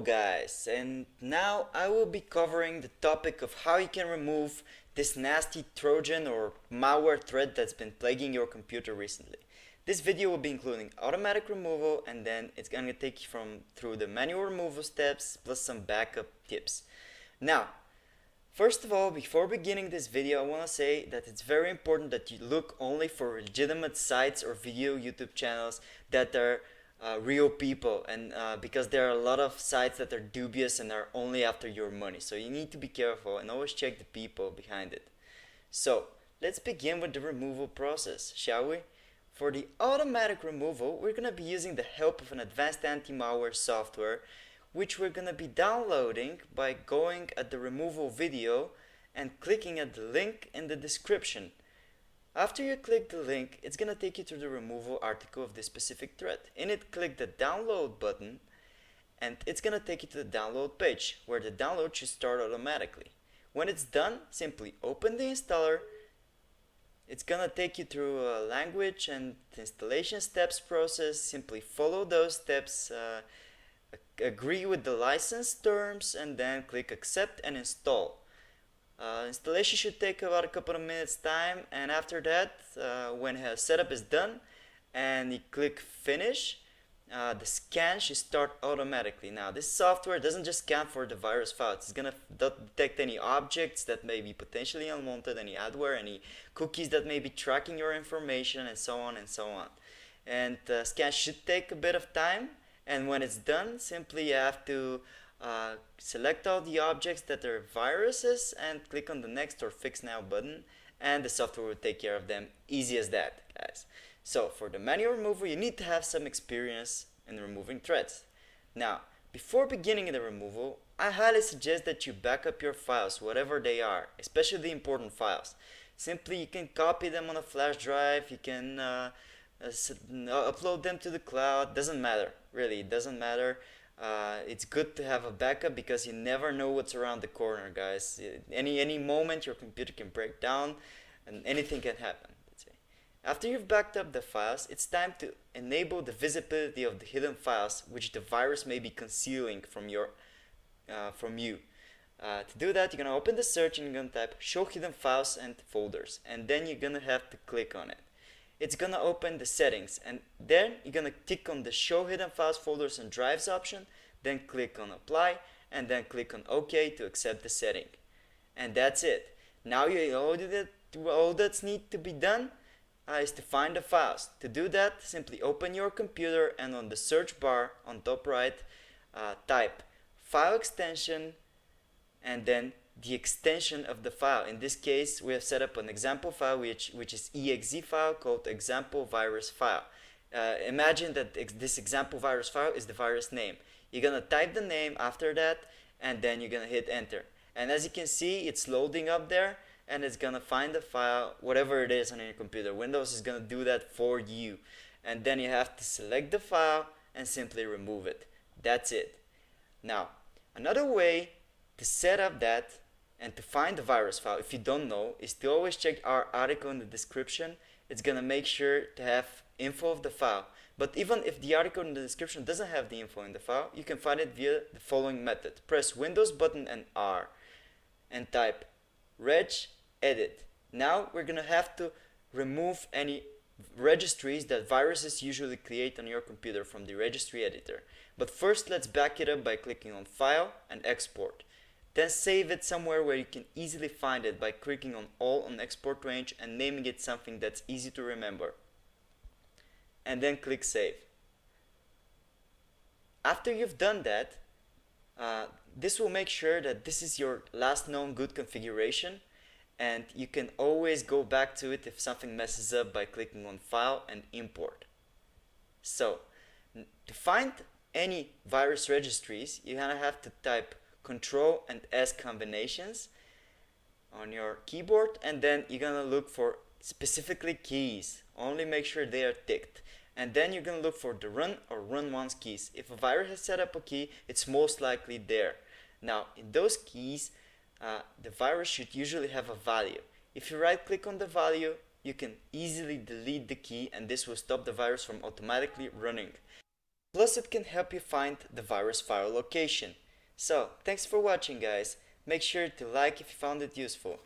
guys, and now I will be covering the topic of how you can remove this nasty Trojan or malware threat that's been plaguing your computer recently. This video will be including automatic removal, and then it's going to take you through the manual removal steps plus some backup tips. Now, first of all, before beginning this video, I want to say that it's very important that you look only for legitimate sites or video YouTube channels that are real people, and because there are a lot of sites that are dubious and are only after your money, so you need to be careful and always check the people behind it. So let's begin with the removal process, shall we? For the automatic removal, we're going to be using the help of an advanced anti-malware software, which we're going to be downloading by going at the removal video and clicking at the link in the description. After you click the link, it's going to take you to the removal article of this specific thread. In it, click the download button, and it's going to take you to the download page, where the download should start automatically. When it's done, simply open the installer. It's going to take you through a language and installation steps process. Simply follow those steps, agree with the license terms, and then click accept and install. Installation should take about a couple of minutes time, and after that, when setup is done and you click finish, the scan should start automatically. Now, this software doesn't just scan for the virus files. It's gonna detect any objects that may be potentially unwanted, any adware, any cookies that may be tracking your information, and so on and so on. And the scan should take a bit of time, and when it's done, simply you have to select all the objects that are viruses and click on the next or fix now button, and the software will take care of them. Easy as that, guys. So for the manual removal, you need to have some experience in removing threads. Now, before beginning the removal, I highly suggest that you back up your files, whatever they are, especially the important files. Simply, you can copy them on a flash drive, you can upload them to the cloud. Doesn't matter, really, it doesn't matter. It's good to have a backup because you never know what's around the corner, guys. Any moment your computer can break down and anything can happen. Let's say. After you've backed up the files, it's time to enable the visibility of the hidden files which the virus may be concealing from you. To do that, you're going to open the search and you're going to type show hidden files and folders, and then you're going to have to click on it. It's going to open the settings, and then you're going to click on the show hidden files, folders and drives option, then click on apply, and then click on OK to accept the setting. And that's it. Now all that's need to be done is to find the files. To do that, simply open your computer and on the search bar on top right, type file extension and then the extension of the file. In this case, we have set up an example file which is exe file called example virus file. Imagine that this example virus file is the virus name. You're gonna type the name after that, and then you're gonna hit enter. And as you can see, it's loading up there, and it's gonna find the file, whatever it is on your computer. Windows is gonna do that for you. And then you have to select the file and simply remove it. That's it. Now, another way to set up that and to find the virus file, if you don't know, is to always check our article in the description. It's gonna make sure to have info of the file. But even if the article in the description doesn't have the info in the file, you can find it via the following method. Press Windows button and R and type reg edit. Now we're gonna have to remove any registries that viruses usually create on your computer from the registry editor. But first, let's back it up by clicking on File and Export. Then save it somewhere where you can easily find it by clicking on All on Export Range and naming it something that's easy to remember. And then click Save. After you've done that, this will make sure that this is your last known good configuration, and you can always go back to it if something messes up by clicking on File and Import. So, to find any virus registries, you're gonna have to type Control and S combinations on your keyboard, and then you're gonna look for specifically keys. Only make sure they are ticked. And then you're gonna look for the run or run once keys. If a virus has set up a key, it's most likely there. Now, in those keys, the virus should usually have a value. If you right click on the value, you can easily delete the key, and this will stop the virus from automatically running. Plus it can help you find the virus file location. So, thanks for watching guys. Make sure to like if you found it useful.